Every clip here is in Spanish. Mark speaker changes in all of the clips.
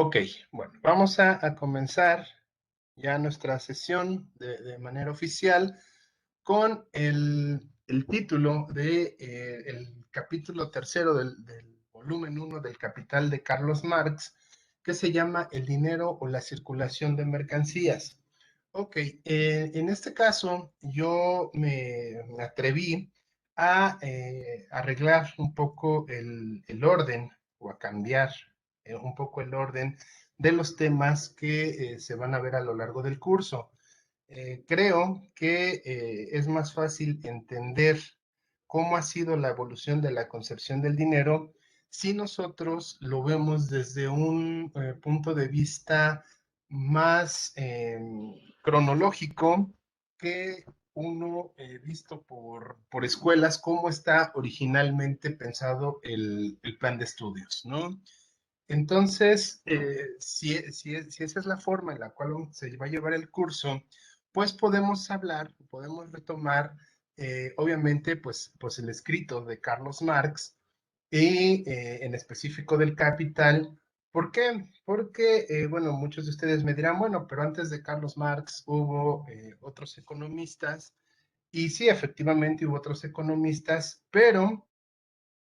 Speaker 1: Ok, bueno, vamos a comenzar ya nuestra sesión de manera oficial con el título de el capítulo tercero del volumen uno del Capital de Carlos Marx, que se llama El dinero o la circulación de mercancías. Ok, en este caso yo me atreví a arreglar un poco el orden o a cambiar un poco el orden de los temas que se van a ver a lo largo del curso. Creo que es más fácil entender cómo ha sido la evolución de la concepción del dinero si nosotros lo vemos desde un punto de vista más cronológico que uno visto por escuelas, cómo está originalmente pensado el plan de estudios, ¿no? Entonces, si esa es la forma en la cual se va a llevar el curso, pues podemos hablar, podemos retomar, obviamente, pues el escrito de Carlos Marx y en específico del Capital. ¿Por qué? Porque, bueno, muchos de ustedes me dirán, bueno, pero antes de Carlos Marx hubo otros economistas, y sí, efectivamente hubo otros economistas, pero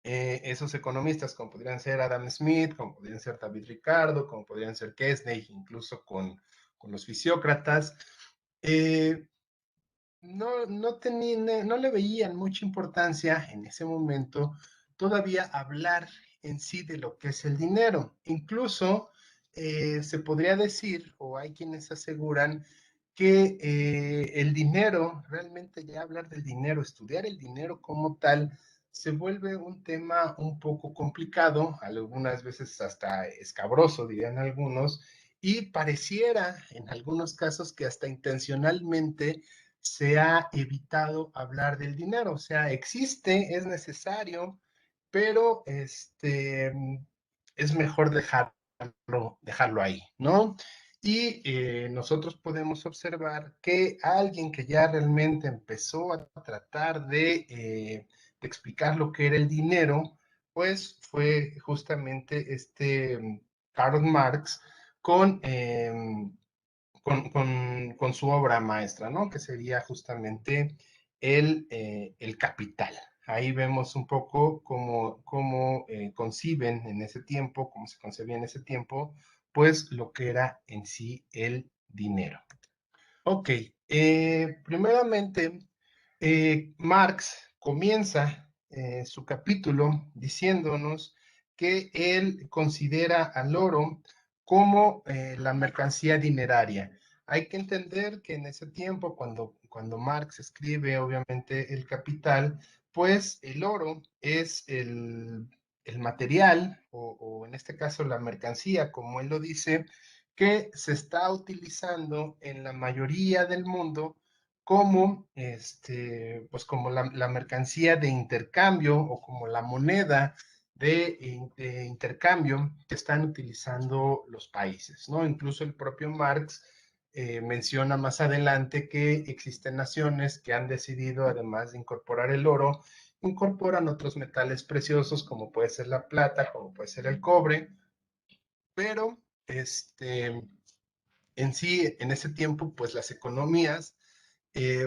Speaker 1: esos economistas, como podrían ser Adam Smith, como podrían ser David Ricardo, como podrían ser Kesney, incluso con los fisiócratas, eh, no le veían mucha importancia en ese momento todavía hablar en sí de lo que es el dinero. Incluso se podría decir, o hay quienes aseguran, que el dinero, realmente ya hablar del dinero, estudiar el dinero como tal, se vuelve un tema un poco complicado, algunas veces hasta escabroso, dirían algunos, y pareciera en algunos casos que hasta intencionalmente se ha evitado hablar del dinero. O sea, existe, es necesario, pero es mejor dejarlo ahí, ¿no? Y nosotros podemos observar que alguien que ya realmente empezó a tratar de explicar lo que era el dinero, pues fue justamente Karl Marx con, con su obra maestra, ¿no? Que sería justamente el Capital. Ahí vemos un poco cómo conciben en ese tiempo, cómo se concebía en ese tiempo, pues lo que era en sí el dinero. Ok, primeramente, Marx comienza su capítulo diciéndonos que él considera al oro como la mercancía dineraria. Hay que entender que en ese tiempo, cuando Marx escribe obviamente el Capital, pues el oro es el material o en este caso la mercancía, como él lo dice, que se está utilizando en la mayoría del mundo como, pues como la mercancía de intercambio o como la moneda de intercambio que están utilizando los países, ¿no? Incluso el propio Marx menciona más adelante que existen naciones que han decidido, además de incorporar el oro, incorporan otros metales preciosos como puede ser la plata, como puede ser el cobre, pero en sí, en ese tiempo, pues las economías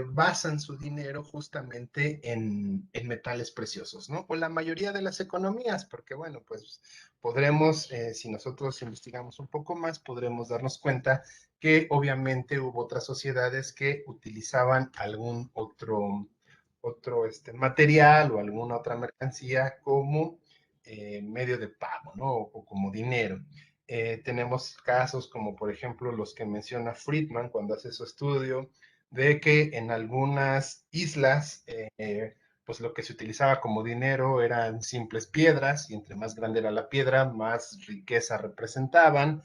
Speaker 1: basan su dinero justamente en metales preciosos, ¿no? O la mayoría de las economías, porque bueno, pues podremos, si nosotros investigamos un poco más, podremos darnos cuenta que obviamente hubo otras sociedades que utilizaban algún otro material o alguna otra mercancía como medio de pago, ¿no? O como dinero. Tenemos casos como por ejemplo los que menciona Friedman cuando hace su estudio de que en algunas islas pues lo que se utilizaba como dinero eran simples piedras y entre más grande era la piedra, más riqueza representaban.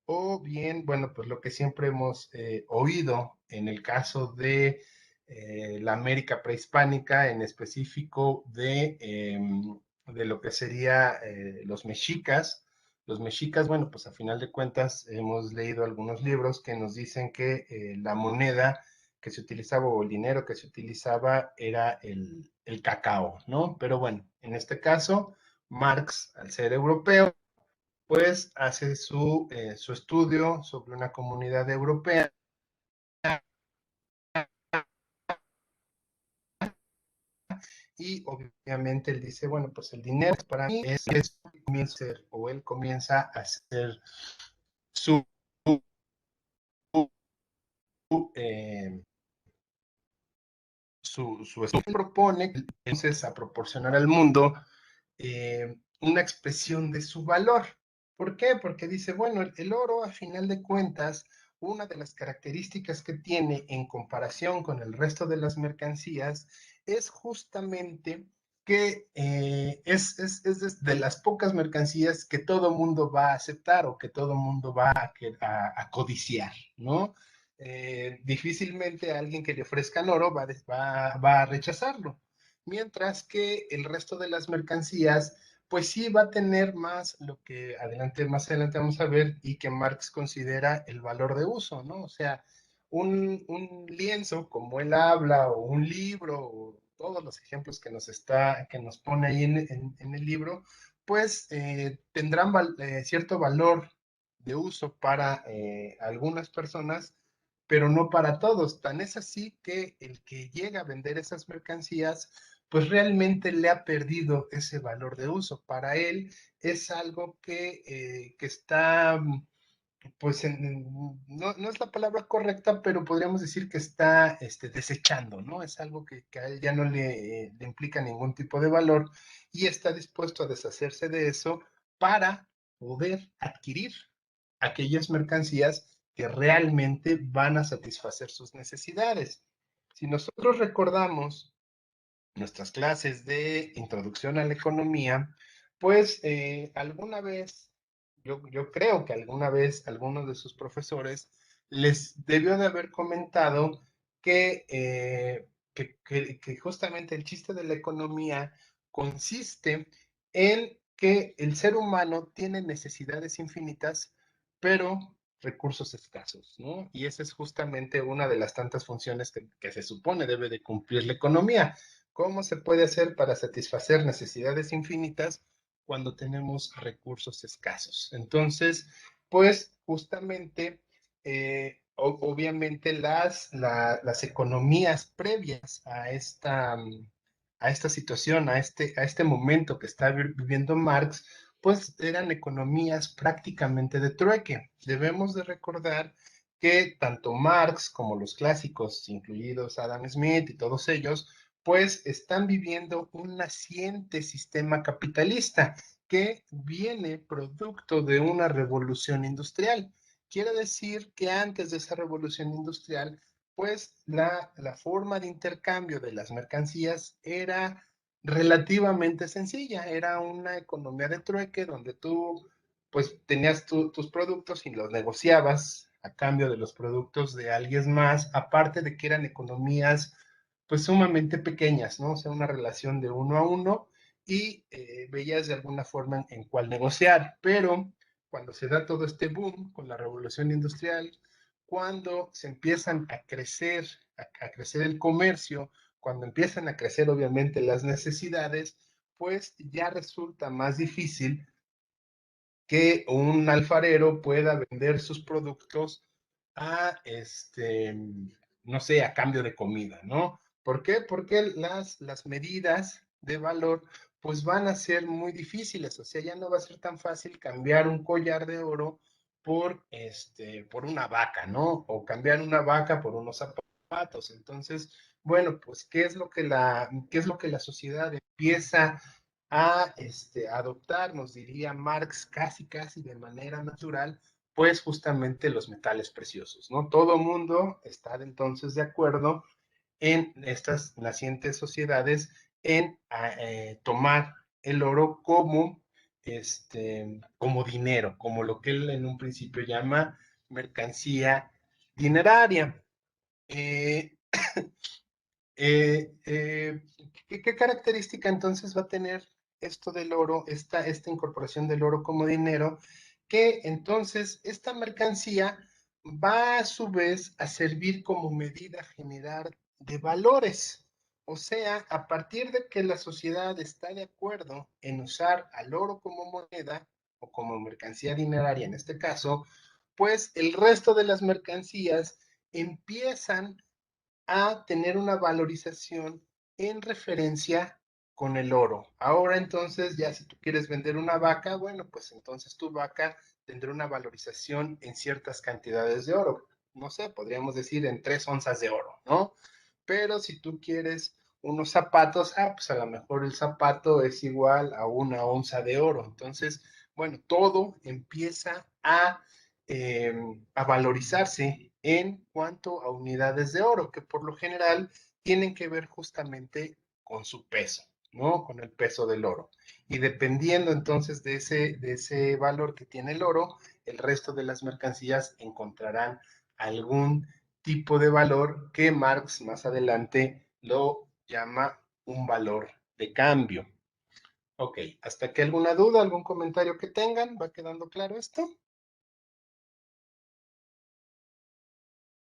Speaker 1: O bien, bueno, pues lo que siempre hemos oído en el caso de la América prehispánica, en específico de lo que sería los mexicas. Los mexicas, bueno, pues a final de cuentas hemos leído algunos libros que nos dicen que la moneda que se utilizaba o el dinero que se utilizaba era el cacao, ¿no? Pero bueno, en este caso, Marx, al ser europeo, pues hace su estudio sobre una comunidad europea y obviamente él dice, bueno, pues el dinero para mí es comienza a hacer, o él comienza a hacer su, eh, su estudio, propone entonces a proporcionar al mundo una expresión de su valor. ¿Por qué? Porque dice, bueno, el oro a final de cuentas, una de las características que tiene en comparación con el resto de las mercancías es justamente que es de las pocas mercancías que todo mundo va a aceptar o que todo mundo va a codiciar, ¿no? Difícilmente alguien que le ofrezcan oro va a rechazarlo, mientras que el resto de las mercancías, pues sí va a tener más lo que más adelante vamos a ver y que Marx considera el valor de uso, ¿no? O sea, un lienzo como él habla, o un libro, o todos los ejemplos que nos pone ahí en el libro, pues tendrán cierto valor de uso para algunas personas, pero no para todos. Tan es así que el que llega a vender esas mercancías, pues realmente le ha perdido ese valor de uso. Para él es algo que está, pues, no es la palabra correcta, pero podríamos decir que está desechando, ¿no? Es algo que a él ya no le implica ningún tipo de valor y está dispuesto a deshacerse de eso para poder adquirir aquellas mercancías que realmente van a satisfacer sus necesidades. Si nosotros recordamos nuestras clases de introducción a la economía, pues alguna vez, yo creo que alguna vez algunos de sus profesores les debió de haber comentado que justamente el chiste de la economía consiste en que el ser humano tiene necesidades infinitas, pero recursos escasos, ¿no? Y esa es justamente una de las tantas funciones que se supone debe de cumplir la economía. ¿Cómo se puede hacer para satisfacer necesidades infinitas cuando tenemos recursos escasos? Entonces, pues justamente, obviamente las economías previas a esta situación, a este momento que está viviendo Marx, pues eran economías prácticamente de trueque. Debemos de recordar que tanto Marx como los clásicos, incluidos Adam Smith y todos ellos, pues están viviendo un naciente sistema capitalista que viene producto de una revolución industrial. Quiere decir que antes de esa revolución industrial, pues la forma de intercambio de las mercancías era relativamente sencilla, era una economía de trueque donde tú pues tenías tus productos y los negociabas a cambio de los productos de alguien más, aparte de que eran economías pues sumamente pequeñas, ¿no? O sea, una relación de uno a uno y veías de alguna forma en cuál negociar, pero cuando se da todo este boom con la revolución industrial, cuando se empiezan a crecer el comercio, cuando empiezan a crecer obviamente las necesidades, pues ya resulta más difícil que un alfarero pueda vender sus productos a, no sé, a cambio de comida, ¿no? ¿Por qué? Porque las medidas de valor pues van a ser muy difíciles, o sea, ya no va a ser tan fácil cambiar un collar de oro por una vaca, ¿no? O cambiar una vaca por unos zapatos. Entonces, bueno, pues, qué es lo que la sociedad empieza a adoptar, nos diría Marx, casi, casi de manera natural, pues justamente los metales preciosos, ¿no? Todo mundo está entonces de acuerdo en estas nacientes sociedades en tomar el oro como dinero, como lo que él en un principio llama mercancía dineraria. Eh, eh, eh, ¿qué característica entonces va a tener esto del oro, esta incorporación del oro como dinero? Que entonces esta mercancía va a su vez a servir como medida general de valores. O sea, a partir de que la sociedad está de acuerdo en usar al oro como moneda, o como mercancía dineraria en este caso, pues el resto de las mercancías empiezan a tener una valorización en referencia con el oro. Ahora entonces, ya si tú quieres vender una vaca, bueno, pues entonces tu vaca tendrá una valorización en ciertas cantidades de oro. No sé, podríamos decir en 3 onzas de oro, ¿no? Pero si tú quieres unos zapatos, pues a lo mejor el zapato es igual a 1 onza de oro. Entonces, bueno, todo empieza a valorizarse en cuanto a unidades de oro, que por lo general tienen que ver justamente con su peso, ¿no? Con el peso del oro. Y dependiendo entonces de ese valor que tiene el oro, el resto de las mercancías encontrarán algún tipo de valor que Marx más adelante lo llama un valor de cambio. Ok, ¿hasta aquí alguna duda, algún comentario que tengan? ¿Va quedando claro esto?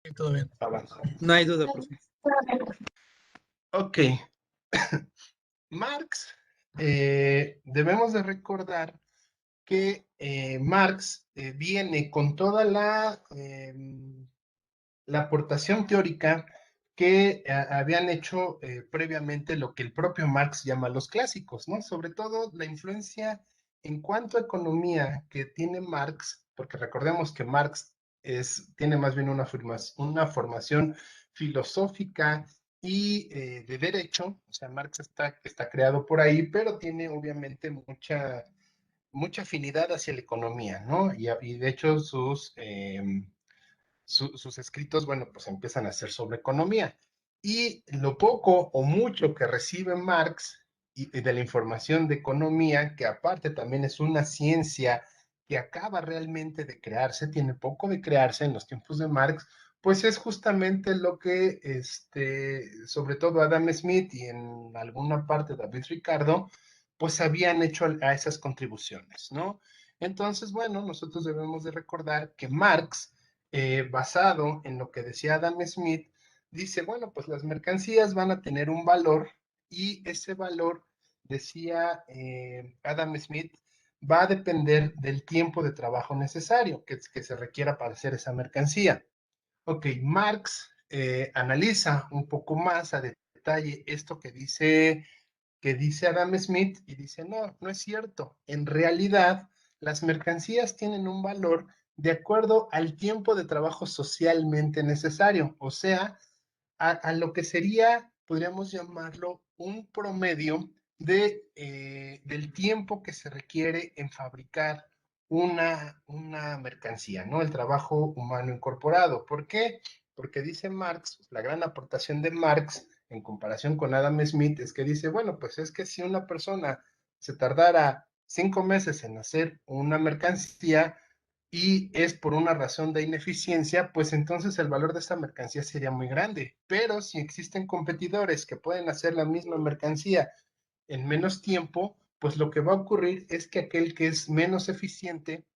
Speaker 2: Sí, todo bien.
Speaker 1: Avanzamos.
Speaker 2: No hay duda, profe.
Speaker 1: Ok, Marx, debemos de recordar que Marx viene con toda la aportación teórica que habían hecho previamente lo que el propio Marx llama los clásicos, ¿no? Sobre todo la influencia en cuanto a economía que tiene Marx, porque recordemos que Marx tiene más bien una formación filosófica y de derecho, o sea, Marx está creado por ahí, pero tiene obviamente mucha afinidad hacia la economía, ¿no? Y de hecho sus escritos, bueno, pues empiezan a ser sobre economía. Y lo poco o mucho que recibe Marx y de la información de economía, que aparte también es una ciencia que acaba realmente de crearse, tiene poco de crearse en los tiempos de Marx, pues es justamente lo que, sobre todo Adam Smith y en alguna parte David Ricardo, pues habían hecho a esas contribuciones, ¿no? Entonces, bueno, nosotros debemos de recordar que Marx basado en lo que decía Adam Smith, dice, bueno, pues las mercancías van a tener un valor y ese valor, decía Adam Smith, va a depender del tiempo de trabajo necesario que se requiera para hacer esa mercancía. Ok, Marx analiza un poco más a detalle esto que dice Adam Smith y dice, no, no es cierto. En realidad, las mercancías tienen un valor de acuerdo al tiempo de trabajo socialmente necesario, o sea, a lo que sería, podríamos llamarlo, un promedio del tiempo que se requiere en fabricar una mercancía, ¿no? El trabajo humano incorporado. ¿Por qué? Porque dice Marx, la gran aportación de Marx en comparación con Adam Smith es que dice, bueno, pues es que si una persona se tardara 5 meses en hacer una mercancía y es por una razón de ineficiencia, pues entonces el valor de esta mercancía sería muy grande. Pero si existen competidores que pueden hacer la misma mercancía en menos tiempo, pues lo que va a ocurrir es que aquel que es menos eficiente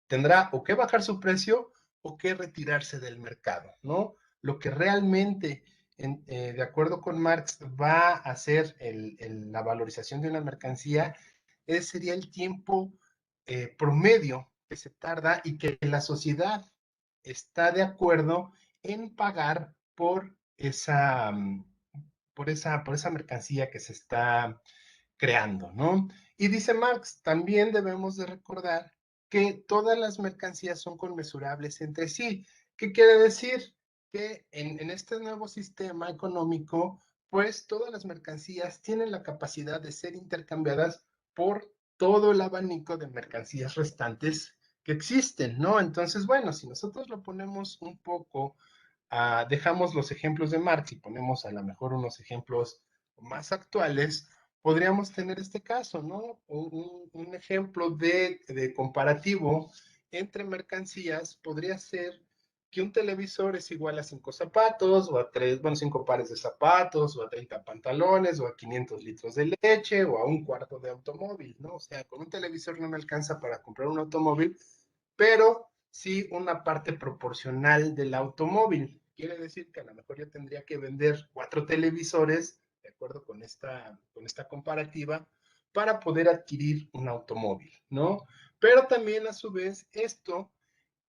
Speaker 1: tendrá o que bajar su precio o que retirarse del mercado, ¿no? Lo que realmente, de acuerdo con Marx, va a hacer la valorización de una mercancía sería el tiempo promedio que se tarda y que la sociedad está de acuerdo en pagar por esa mercancía que se está creando, ¿no? Y dice Marx, también debemos de recordar que todas las mercancías son conmensurables entre sí. ¿Qué quiere decir? Que en este nuevo sistema económico, pues todas las mercancías tienen la capacidad de ser intercambiadas por todo el abanico de mercancías restantes que existen, ¿no? Entonces, bueno, si nosotros lo ponemos un poco, dejamos los ejemplos de Marx y ponemos a lo mejor unos ejemplos más actuales, podríamos tener este caso, ¿no? Un ejemplo de comparativo entre mercancías podría ser que un televisor es igual a 5 zapatos, o a 5 pares de zapatos, o a 30 pantalones, o a 500 litros de leche, o a un cuarto de automóvil, ¿no? O sea, con un televisor no me alcanza para comprar un automóvil, pero sí una parte proporcional del automóvil. Quiere decir que a lo mejor yo tendría que vender 4 televisores, de acuerdo con esta comparativa, para poder adquirir un automóvil, ¿no? Pero también a su vez esto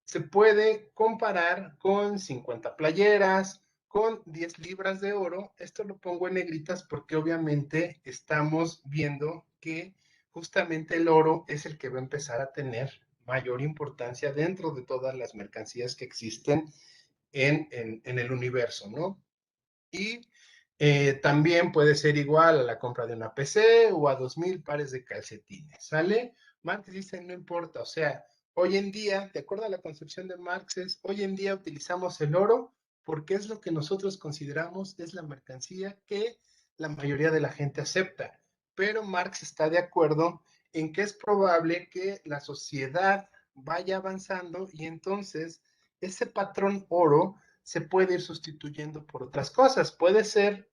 Speaker 1: se puede comparar con 50 playeras, con 10 libras de oro. Esto lo pongo en negritas porque obviamente estamos viendo que justamente el oro es el que va a empezar a tener mayor importancia dentro de todas las mercancías que existen en el universo, ¿no? Y también puede ser igual a la compra de una PC o a 2,000 pares de calcetines, ¿sale? Marx dice, no importa, o sea, hoy en día, de acuerdo a la concepción de Marx, hoy en día utilizamos el oro porque es lo que nosotros consideramos es la mercancía que la mayoría de la gente acepta. Pero Marx está de acuerdo en que es probable que la sociedad vaya avanzando y entonces ese patrón oro se puede ir sustituyendo por otras cosas. Puede ser,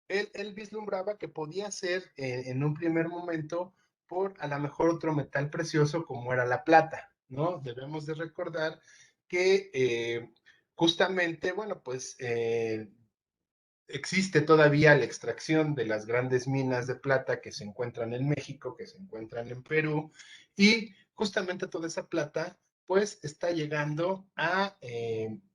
Speaker 1: él vislumbraba que podía ser en un primer momento por a lo mejor otro metal precioso como era la plata, ¿no? Debemos de recordar que justamente, bueno, pues existe todavía la extracción de las grandes minas de plata que se encuentran en México, que se encuentran en Perú, y justamente toda esa plata pues está llegando a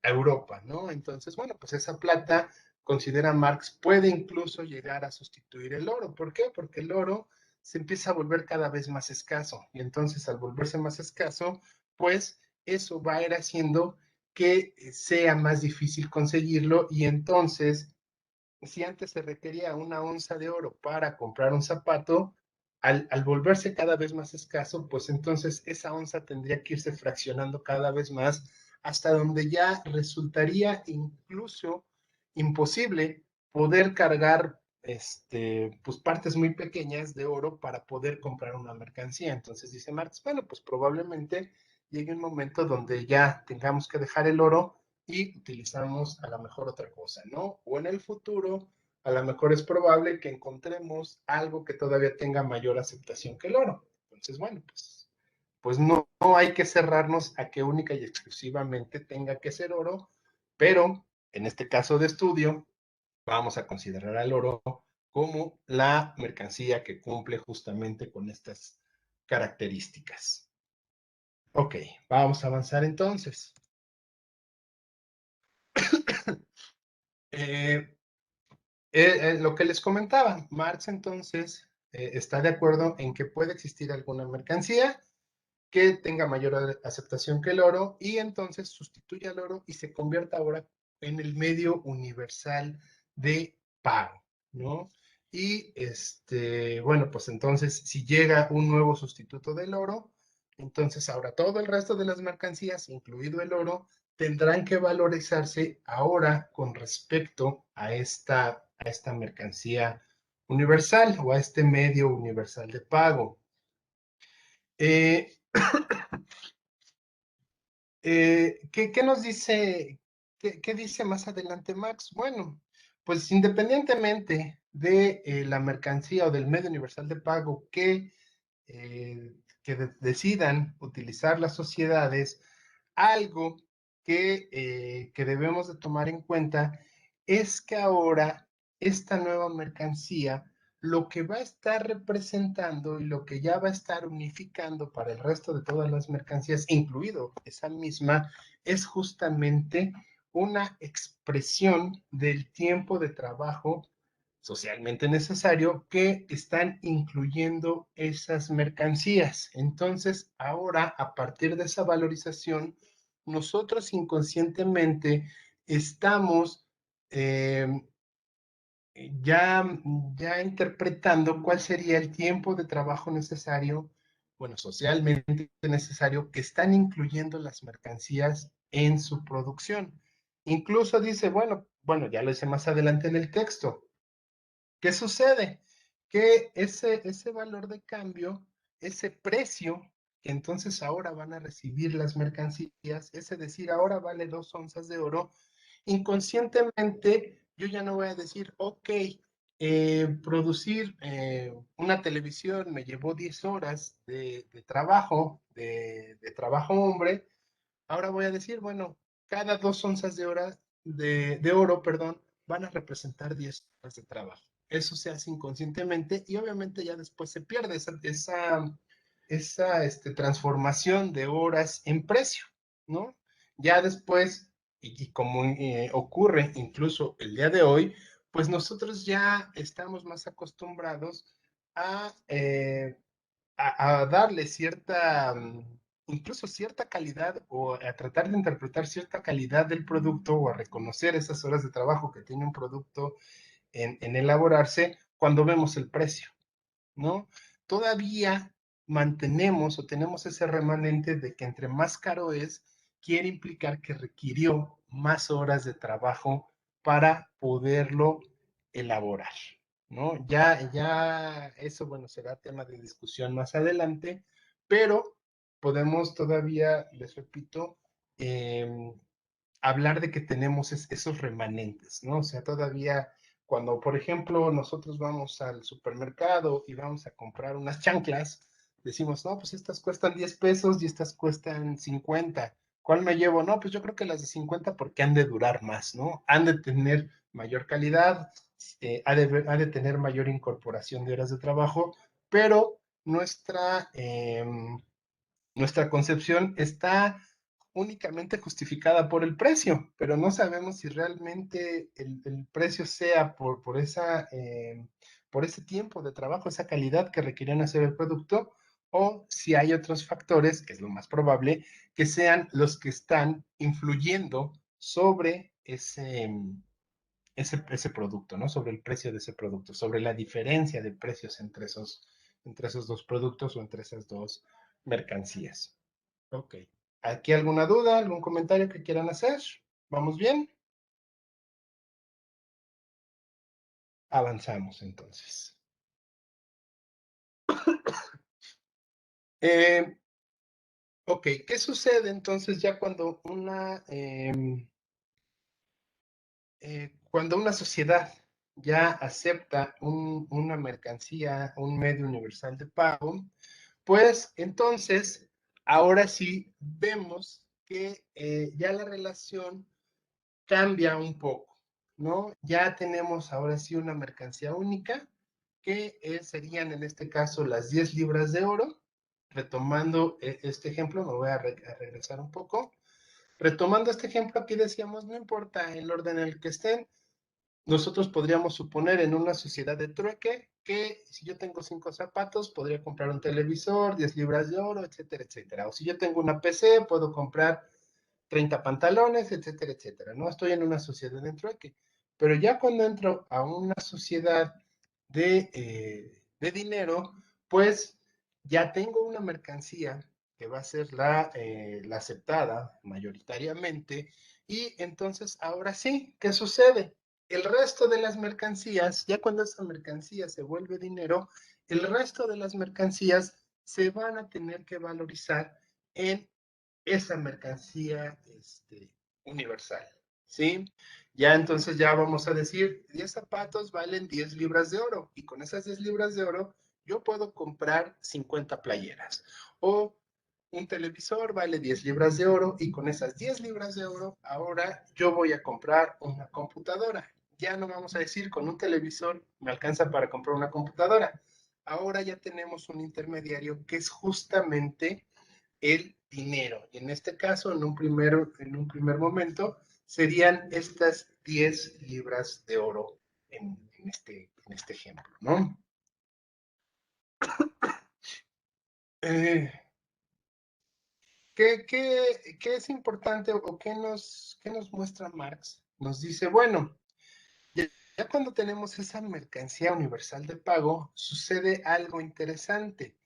Speaker 1: Europa, ¿no? Entonces, bueno, pues esa plata, considera Marx, puede incluso llegar a sustituir el oro. ¿Por qué? Porque el oro se empieza a volver cada vez más escaso, y entonces al volverse más escaso, pues eso va a ir haciendo que sea más difícil conseguirlo, y entonces si antes se requería una onza de oro para comprar un zapato, al volverse cada vez más escaso, pues entonces esa onza tendría que irse fraccionando cada vez más hasta donde ya resultaría incluso imposible poder cargar pues partes muy pequeñas de oro para poder comprar una mercancía. Entonces dice Marx, bueno, pues probablemente llegue un momento donde ya tengamos que dejar el oro y utilizamos a lo mejor otra cosa, ¿no? O en el futuro, a lo mejor es probable que encontremos algo que todavía tenga mayor aceptación que el oro. Entonces, bueno, pues no hay que cerrarnos a que única y exclusivamente tenga que ser oro, pero en este caso de estudio, vamos a considerar al oro como la mercancía que cumple justamente con estas características. Ok, vamos a avanzar entonces. Eh, lo que les comentaba, Marx entonces está de acuerdo en que puede existir alguna mercancía que tenga mayor aceptación que el oro y entonces sustituye al oro y se convierta ahora en el medio universal de pago, ¿no? Y bueno, pues entonces si llega un nuevo sustituto del oro, entonces ahora todo el resto de las mercancías, incluido el oro, tendrán que valorizarse ahora con respecto a esta mercancía universal o a este medio universal de pago. Eh, ¿Qué nos dice, qué dice más adelante Marx? Bueno, pues independientemente de la mercancía o del medio universal de pago que decidan utilizar las sociedades, algo que debemos de tomar en cuenta es que ahora esta nueva mercancía lo que va a estar representando y lo que ya va a estar unificando para el resto de todas las mercancías, incluido esa misma, es justamente una expresión del tiempo de trabajo socialmente necesario que están incluyendo esas mercancías. Entonces, ahora, a partir de esa valorización, nosotros inconscientemente estamos eh, ya interpretando cuál sería el tiempo de trabajo necesario, bueno, socialmente necesario, que están incluyendo las mercancías en su producción. Incluso dice, bueno, ya lo hice más adelante en el texto. ¿Qué sucede? Que ese valor de cambio, ese precio que entonces ahora van a recibir las mercancías, es decir, ahora vale 2 onzas de oro, inconscientemente yo ya no voy a decir, ok, producir una televisión me llevó 10 horas de trabajo, de trabajo hombre, ahora voy a decir, bueno, cada 2 onzas de oro, perdón, van a representar 10 horas de trabajo. Eso se hace inconscientemente y obviamente ya después se pierde transformación de horas en precio, ¿no? Ya después, y como ocurre incluso el día de hoy, pues nosotros ya estamos más acostumbrados a, a darle cierta, incluso cierta calidad o a tratar de interpretar cierta calidad del producto o a reconocer esas horas de trabajo que tiene un producto en elaborarse cuando vemos el precio, ¿no? Todavía mantenemos o tenemos ese remanente de que entre más caro es, quiere implicar que requirió más horas de trabajo para poderlo elaborar, ¿no? Ya eso, bueno, será tema de discusión más adelante, pero podemos todavía, les repito, hablar de que tenemos esos remanentes, ¿no? O sea, todavía cuando, por ejemplo, nosotros vamos al supermercado y vamos a comprar unas chanclas, decimos, no, pues estas cuestan 10 pesos y estas cuestan 50. ¿Cuál me llevo? No, pues yo creo que las de 50 porque han de durar más, ¿no? Han de tener mayor calidad, ha de tener mayor incorporación de horas de trabajo, pero nuestra concepción está únicamente justificada por el precio, pero no sabemos si realmente el precio sea por ese tiempo de trabajo, esa calidad que requerían hacer el producto, o si hay otros factores, que es lo más probable, que sean los que están influyendo sobre ese producto, ¿no? Sobre el precio de ese producto, sobre la diferencia de precios entre esos dos productos o entre esas dos mercancías. Ok. ¿Aquí alguna duda, algún comentario que quieran hacer? ¿Vamos bien? Avanzamos entonces. Eh, ok, ¿qué sucede entonces ya cuando una sociedad ya acepta una mercancía, un medio universal de pago? Pues entonces, ahora sí vemos que ya la relación cambia un poco, ¿no? Ya tenemos ahora sí una mercancía única, que serían en este caso las 10 libras de oro. Retomando este ejemplo, me voy a regresar un poco. Retomando este ejemplo, aquí decíamos, no importa el orden en el que estén, nosotros podríamos suponer en una sociedad de trueque que si yo tengo 5 zapatos, podría comprar un televisor, 10 libras de oro, etcétera, etcétera. O si yo tengo una PC, puedo comprar 30 pantalones, etcétera, etcétera. No estoy en una sociedad de trueque. Pero ya cuando entro a una sociedad de dinero, pues ya tengo una mercancía que va a ser la aceptada mayoritariamente. Y entonces, ahora sí, ¿qué sucede? El resto de las mercancías, ya cuando esa mercancía se vuelve dinero, el resto de las mercancías se van a tener que valorizar en esa mercancía universal, ¿sí? Ya entonces ya vamos a decir, 10 zapatos valen 10 libras de oro y con esas 10 libras de oro yo puedo comprar 50 playeras. O un televisor vale 10 libras de oro y con esas 10 libras de oro ahora yo voy a comprar una computadora. Ya no vamos a decir, con un televisor me alcanza para comprar una computadora. Ahora ya tenemos un intermediario que es justamente el dinero. Y en este caso, en un primer momento, serían estas 10 libras de oro en este ejemplo, ¿no? Eh, ¿qué es importante o qué nos muestra Marx? Nos dice, bueno, ya cuando tenemos esa mercancía universal de pago, sucede algo interesante.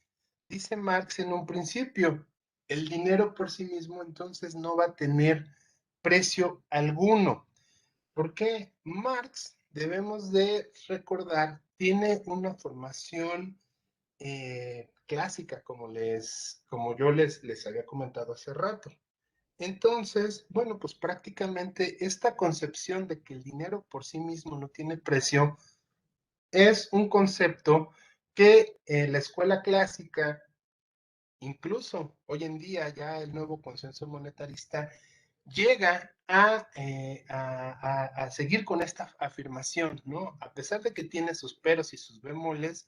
Speaker 1: Dice Marx en un principio, el dinero por sí mismo entonces no va a tener precio alguno. ¿Por qué? Marx, debemos de recordar, tiene una formación clásica, como yo les había comentado hace rato. Entonces, bueno, pues prácticamente esta concepción de que el dinero por sí mismo no tiene precio es un concepto que la escuela clásica, incluso hoy en día ya el nuevo consenso monetarista, llega a seguir con esta afirmación, ¿no? A pesar de que tiene sus peros y sus bemoles,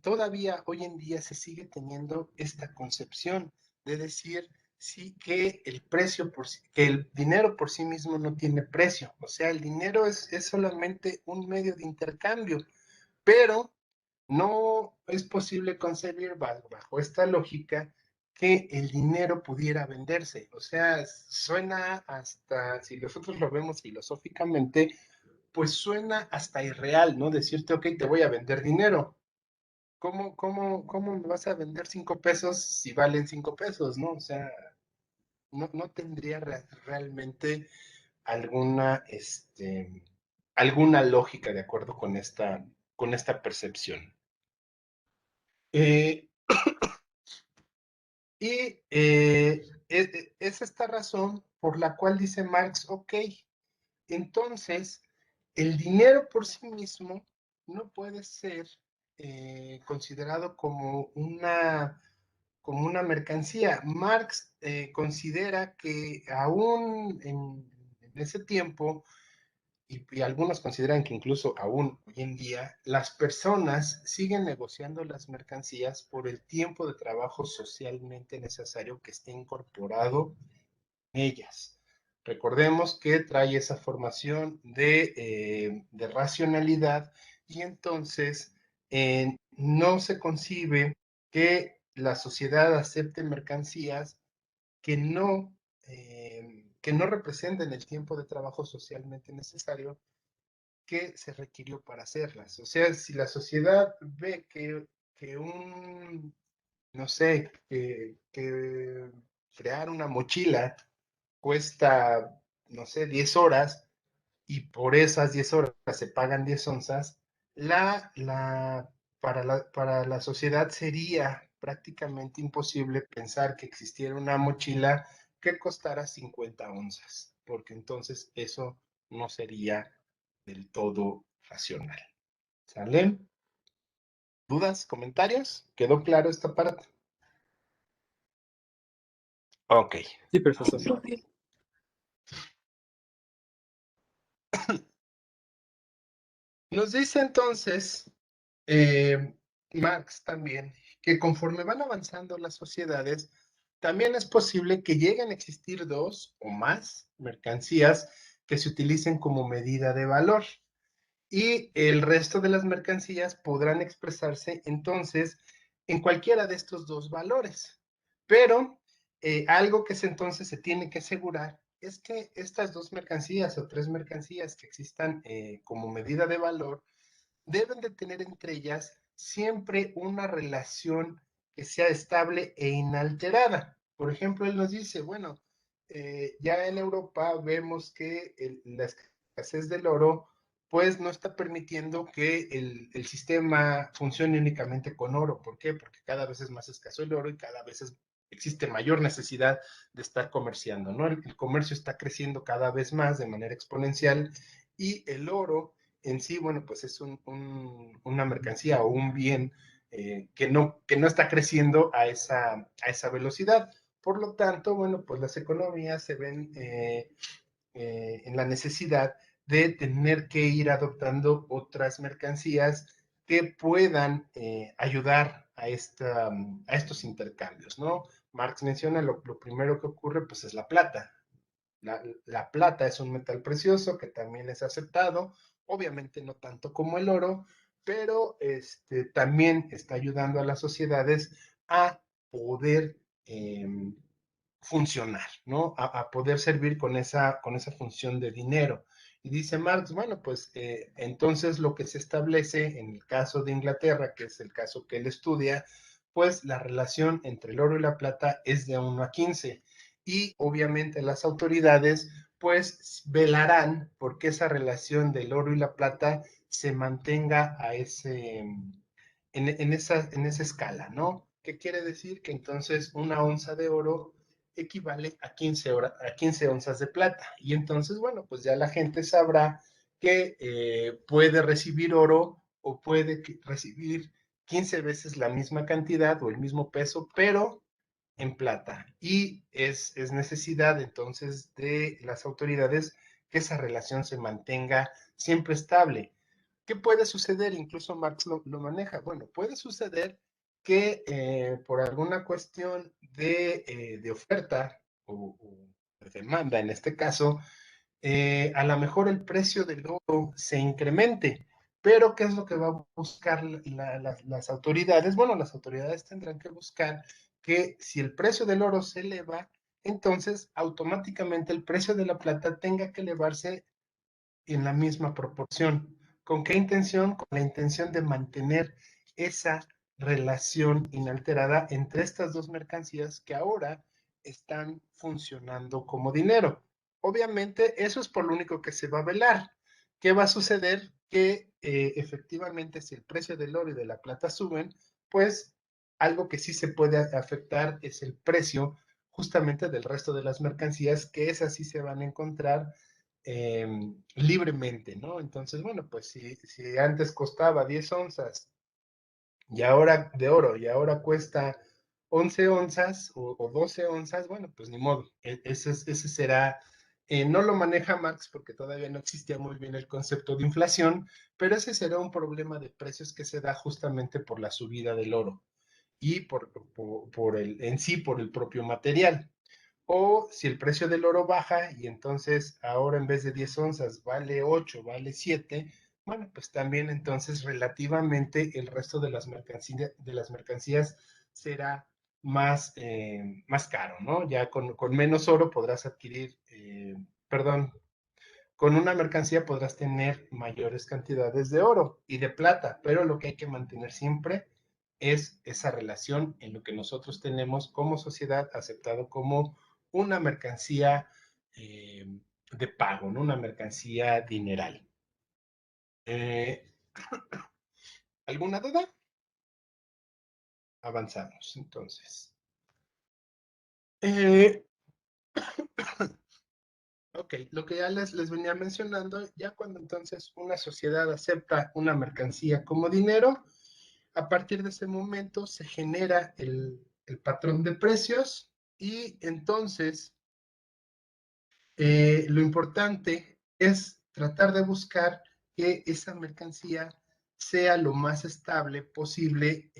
Speaker 1: todavía hoy en día se sigue teniendo esta concepción de decir sí que el precio que el dinero por sí mismo no tiene precio. O sea, el dinero es solamente un medio de intercambio, pero no es posible concebir bajo esta lógica que el dinero pudiera venderse. O sea, suena hasta, si nosotros lo vemos filosóficamente, pues suena hasta irreal, ¿no? Decirte, ok, te voy a vender dinero. ¿Cómo me vas a vender 5 pesos si valen 5 pesos, ¿no? O sea, no tendría realmente alguna, alguna lógica de acuerdo con esta percepción. Eh, y es esta razón por la cual dice Marx, ok, entonces el dinero por sí mismo no puede ser considerado como una mercancía. Marx considera que aún en ese tiempo, y algunos consideran que incluso aún hoy en día, las personas siguen negociando las mercancías por el tiempo de trabajo socialmente necesario que esté incorporado en ellas. Recordemos que trae esa formación de racionalidad y entonces no se concibe que la sociedad acepte mercancías que no representen el tiempo de trabajo socialmente necesario que se requirió para hacerlas. O sea, si la sociedad ve que no sé, que crear una mochila cuesta, no sé, 10 horas y por esas 10 horas se pagan 10 onzas, para la sociedad sería prácticamente imposible pensar que existiera una mochila que costara 50 onzas, porque entonces eso no sería del todo racional. ¿Sale? ¿Dudas? ¿Comentarios? ¿Quedó claro esta parte? Ok.
Speaker 2: Sí, profesor.
Speaker 1: Nos dice entonces Marx también que conforme van avanzando las sociedades, también es posible que lleguen a existir dos o más mercancías que se utilicen como medida de valor y el resto de las mercancías podrán expresarse entonces en cualquiera de estos dos valores. Pero algo que entonces se tiene que asegurar es que estas dos mercancías o tres mercancías que existan como medida de valor deben de tener entre ellas siempre una relación que sea estable e inalterada. Por ejemplo, él nos dice, bueno, ya en Europa vemos que la escasez del oro pues no está permitiendo que el sistema funcione únicamente con oro. ¿Por qué? Porque cada vez es más escaso el oro y cada vez existe mayor necesidad de estar comerciando, ¿no? El comercio está creciendo cada vez más de manera exponencial y el oro en sí, bueno, pues es una mercancía o un bien que no está creciendo a esa velocidad. Por lo tanto, bueno, pues las economías se ven en la necesidad de tener que ir adoptando otras mercancías que puedan ayudar a estos intercambios, ¿no? Marx menciona lo primero que ocurre, pues es la plata. La plata es un metal precioso que también es aceptado, obviamente no tanto como el oro, pero también está ayudando a las sociedades a poder funcionar, ¿no? A poder servir con esa función de dinero. Y dice Marx, bueno, pues entonces lo que se establece en el caso de Inglaterra, que es el caso que él estudia, pues la relación entre el oro y la plata es de 1 a 15 y obviamente las autoridades pues velarán porque esa relación del oro y la plata se mantenga en esa escala, ¿no? ¿Qué quiere decir? Que entonces 1 onza de oro equivale a 15 onzas de plata. Y entonces, bueno, pues ya la gente sabrá que puede recibir oro o puede recibir 15 veces la misma cantidad o el mismo peso, pero en plata. Y es necesidad entonces de las autoridades que esa relación se mantenga siempre estable. ¿Qué puede suceder? Incluso Marx lo maneja. Bueno, puede suceder que por alguna cuestión de oferta o de demanda, en este caso, a lo mejor el precio del oro se incremente. Pero, ¿qué es lo que va a buscar las autoridades? Bueno, las autoridades tendrán que buscar que si el precio del oro se eleva, entonces automáticamente el precio de la plata tenga que elevarse en la misma proporción. ¿Con qué intención? Con la intención de mantener esa relación inalterada entre estas dos mercancías que ahora están funcionando como dinero. Obviamente, eso es por lo único que se va a velar. ¿Qué va a suceder? Que efectivamente, si el precio del oro y de la plata suben, pues algo que sí se puede afectar es el precio justamente del resto de las mercancías, que esas sí se van a encontrar libremente, ¿no? Entonces, bueno, pues si antes costaba 10 onzas y ahora de oro y ahora cuesta 11 onzas o 12 onzas, bueno, pues ni modo, ese será, no lo maneja Marx porque todavía no existía muy bien el concepto de inflación, pero ese será un problema de precios que se da justamente por la subida del oro y en sí por el propio material. O si el precio del oro baja y entonces ahora en vez de 10 onzas vale 8, vale 7, bueno, pues también entonces relativamente el resto de las mercancías será más caro, ¿no? Ya con menos oro podrás adquirir, perdón, con una mercancía podrás tener mayores cantidades de oro y de plata, pero lo que hay que mantener siempre es esa relación en lo que nosotros tenemos como sociedad aceptado como una mercancía eh, de pago, ¿no? Una mercancía dineral. Eh, ¿Alguna duda? Avanzamos, entonces. Eh, ok, lo que ya les venía mencionando, ya cuando entonces una sociedad acepta una mercancía como dinero, a partir de ese momento se genera el patrón de precios y entonces lo importante es tratar de buscar que esa mercancía sea lo más estable posible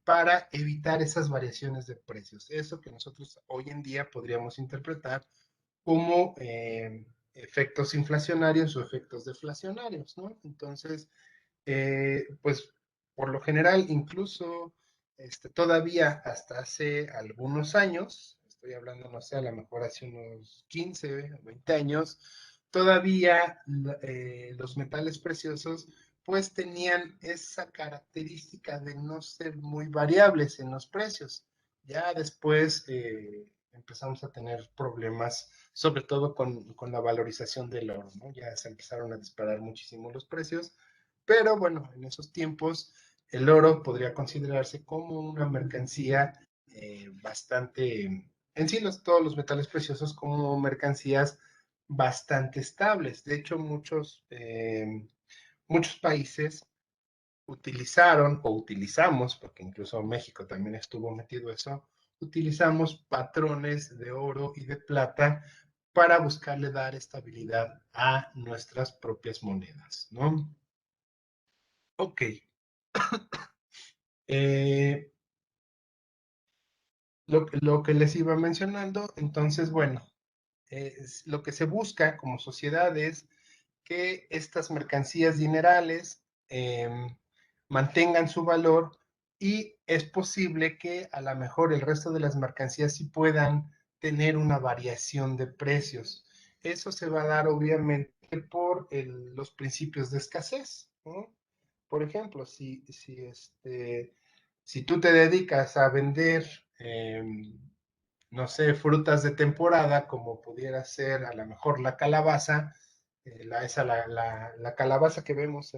Speaker 1: para evitar esas variaciones de precios. Eso que nosotros hoy en día podríamos interpretar como efectos inflacionarios o efectos deflacionarios, ¿no? Entonces, pues por lo general, incluso todavía hasta hace algunos años, estoy hablando, no sé, a lo mejor hace unos 15, 20 años, todavía los metales preciosos pues tenían esa característica de no ser muy variables en los precios. Ya después empezamos a tener problemas, sobre todo con la valorización del oro, ¿no? Ya se empezaron a disparar muchísimo los precios, pero bueno, en esos tiempos el oro podría considerarse como una mercancía bastante, en sí todos los metales preciosos como mercancías bastante estables. De hecho, muchos países utilizaron o utilizamos, porque incluso México también estuvo metido eso, utilizamos patrones de oro y de plata para buscarle dar estabilidad a nuestras propias monedas, ¿no? Ok. Eh, lo que les iba mencionando, entonces, bueno, lo que se busca como sociedad es que estas mercancías dinerales mantengan su valor y es posible que a lo mejor el resto de las mercancías sí puedan tener una variación de precios. Eso se va a dar obviamente por los principios de escasez, ¿no? Por ejemplo, si tú te dedicas a vender, no sé, frutas de temporada, como pudiera ser a lo mejor la calabaza, la calabaza que vemos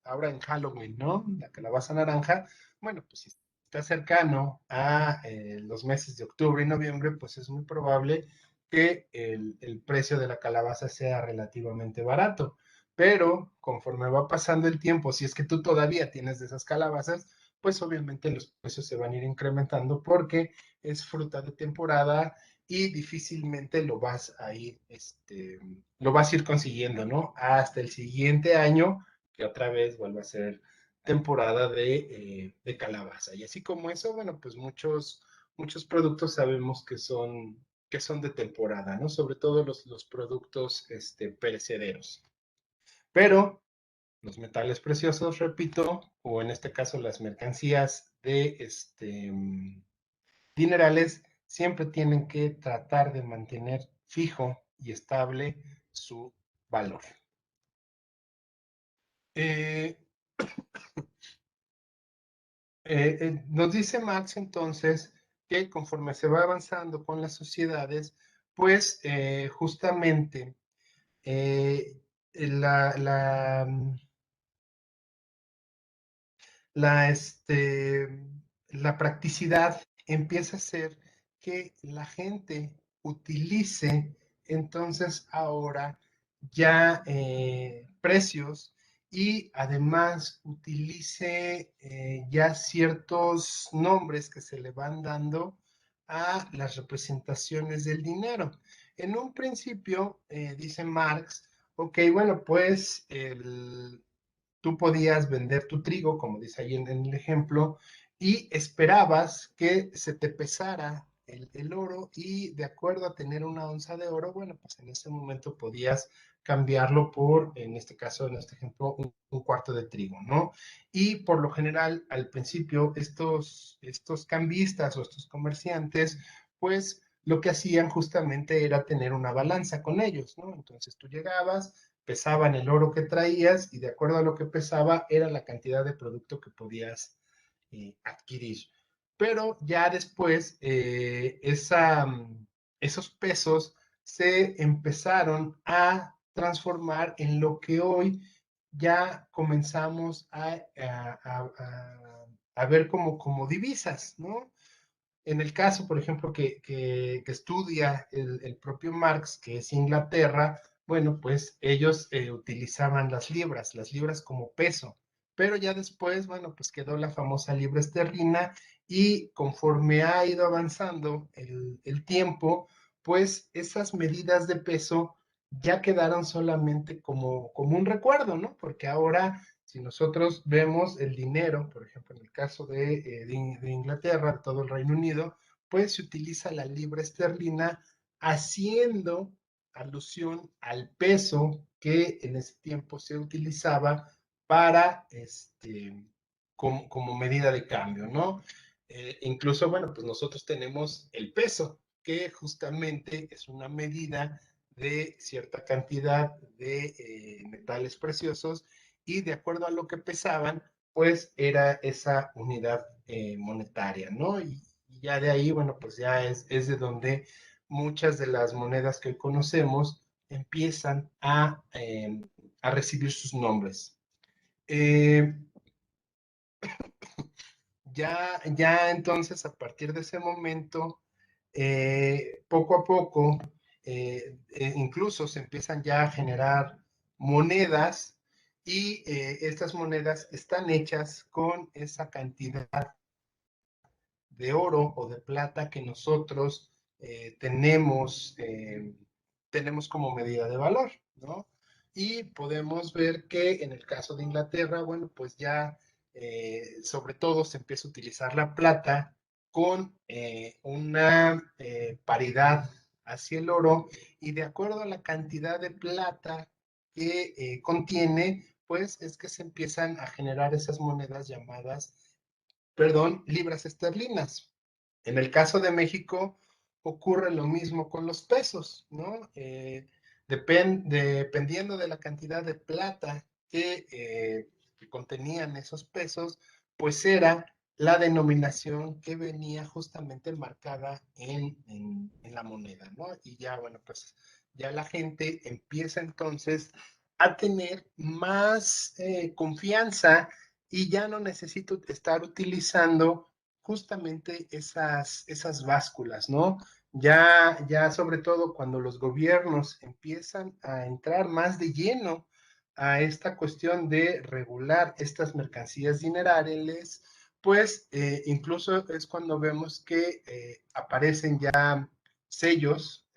Speaker 1: ahora en Halloween, ¿no? La calabaza naranja, bueno, pues si está cercano a los meses de octubre y noviembre, pues es muy probable que el precio de la calabaza sea relativamente barato. Pero conforme va pasando el tiempo, si es que tú todavía tienes de esas calabazas, pues obviamente los precios se van a ir incrementando porque es fruta de temporada y difícilmente lo vas a ir consiguiendo, ¿no? Hasta el siguiente año que otra vez vuelve a ser temporada de calabaza. Y así como eso, bueno, pues muchos productos sabemos que son de temporada, ¿no? Sobre todo los productos perecederos. Pero los metales preciosos, repito, o en este caso las mercancías de dinerales, siempre tienen que tratar de mantener fijo y estable su valor. Eh, nos dice Marx entonces que conforme se va avanzando con las sociedades, pues justamente eh, la, la, la, la practicidad empieza a ser que la gente utilice entonces ahora ya precios y además utilice ya ciertos nombres que se le van dando a las representaciones del dinero. En un principio, dice Marx, ok, bueno, pues tú podías vender tu trigo, como dice ahí en el ejemplo, y esperabas que se te pesara el oro y de acuerdo a tener una onza de oro, bueno, pues en ese momento podías cambiarlo por, en este caso, en este ejemplo, un cuarto de trigo, ¿no? Y por lo general, al principio, estos cambistas o estos comerciantes, pues lo que hacían justamente era tener una balanza con ellos, ¿no? Entonces tú llegabas, pesaban el oro que traías y de acuerdo a lo que pesaba era la cantidad de producto que podías adquirir. Pero ya después esos pesos se empezaron a transformar en lo que hoy ya comenzamos a ver como divisas, ¿no? En el caso, por ejemplo, que estudia el propio Marx, que es Inglaterra, bueno, pues ellos utilizaban las libras como peso, pero ya después, bueno, pues quedó la famosa libra esterlina y conforme ha ido avanzando el tiempo, pues esas medidas de peso ya quedaron solamente como un recuerdo, ¿no? Porque ahora si nosotros vemos el dinero, por ejemplo, en el caso de Inglaterra, de todo el Reino Unido, pues se utiliza la libra esterlina haciendo alusión al peso que en ese tiempo se utilizaba para como medida de cambio, ¿no? Incluso, bueno, pues nosotros tenemos el peso, que justamente es una medida de cierta cantidad de metales preciosos y de acuerdo a lo que pesaban, pues era esa unidad monetaria, ¿no? Y ya de ahí, bueno, pues ya es de donde muchas de las monedas que hoy conocemos empiezan a recibir sus nombres. Eh, ya entonces, a partir de ese momento, poco a poco, incluso se empiezan ya a generar monedas y estas monedas están hechas con esa cantidad de oro o de plata que nosotros tenemos como medida de valor, ¿no? Y podemos ver que en el caso de Inglaterra, bueno, pues ya sobre todo se empieza a utilizar la plata con una paridad hacia el oro y de acuerdo a la cantidad de plata que contiene, pues es que se empiezan a generar esas monedas llamadas, perdón, libras esterlinas. En el caso de México ocurre lo mismo con los pesos, ¿no? Dependiendo de la cantidad de plata que contenían esos pesos, pues era la denominación que venía justamente marcada en la moneda, ¿no? Y ya, bueno, pues ya la gente empieza entonces a tener más confianza y ya no necesito estar utilizando justamente esas básculas, ¿no? Ya sobre todo cuando los gobiernos empiezan a entrar más de lleno a esta cuestión de regular estas mercancías dinerales, pues incluso es cuando vemos que aparecen ya sellos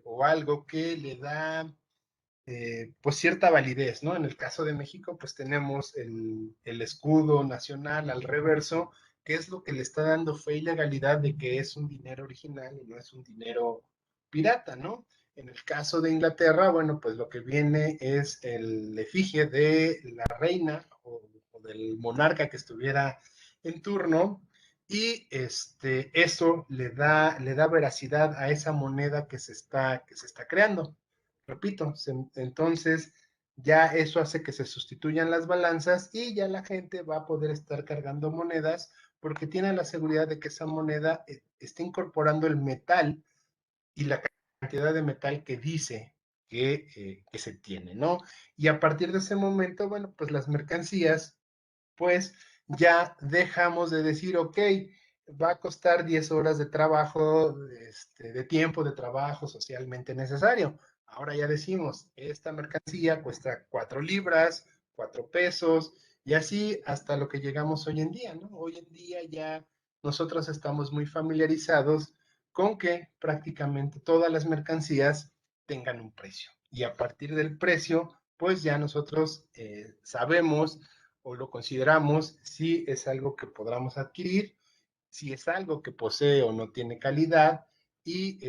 Speaker 1: o algo que le da pues cierta validez, ¿no? En el caso de México, pues tenemos el escudo nacional al reverso, que es lo que le está dando fe y legalidad de que es un dinero original y no es un dinero pirata, ¿no? En el caso de Inglaterra, bueno, pues lo que viene es el efigie de la reina o del monarca que estuviera en turno, y eso le da veracidad a esa moneda que se está creando. Repito, entonces ya eso hace que se sustituyan las balanzas y ya la gente va a poder estar cargando monedas porque tiene la seguridad de que esa moneda está incorporando el metal y la cantidad de metal que dice que se tiene, ¿no? Y a partir de ese momento, bueno, pues las mercancías, pues ya dejamos de decir, ok, va a costar 10 horas de trabajo, de tiempo de trabajo socialmente necesario. Ahora ya decimos, esta mercancía cuesta 4 libras, 4 pesos, y así hasta lo que llegamos hoy en día, ¿no? Hoy en día ya nosotros estamos muy familiarizados con que prácticamente todas las mercancías tengan un precio. Y a partir del precio, pues ya nosotros sabemos o lo consideramos si es algo que podamos adquirir, si es algo que posee o no tiene calidad, y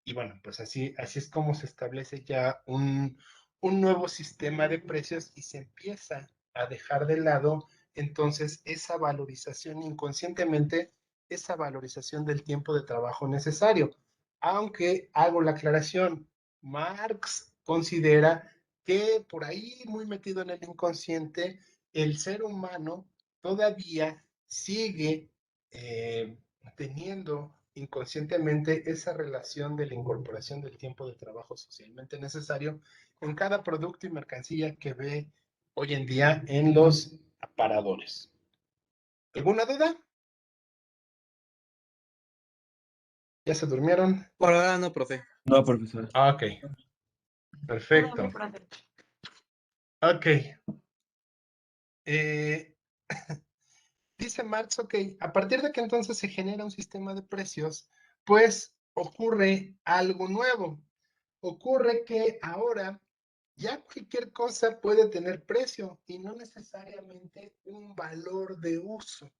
Speaker 1: y bueno, pues así es como se establece ya un nuevo sistema de precios y se empieza a dejar de lado entonces esa valorización inconscientemente, esa valorización del tiempo de trabajo necesario. Aunque hago la aclaración, Marx considera que por ahí, muy metido en el inconsciente, el ser humano todavía sigue eh, teniendo inconscientemente esa relación de la incorporación del tiempo de trabajo socialmente necesario en cada producto y mercancía que ve hoy en día en los aparadores. ¿Alguna duda? ¿Ya se durmieron?
Speaker 3: Por ahora no, profe.
Speaker 4: No, profesor.
Speaker 1: Ah, ok, perfecto. Ok. Eh, dice Marx, ok, a partir de que entonces se genera un sistema de precios, pues ocurre algo nuevo. Ocurre que ahora ya cualquier cosa puede tener precio y no necesariamente un valor de uso,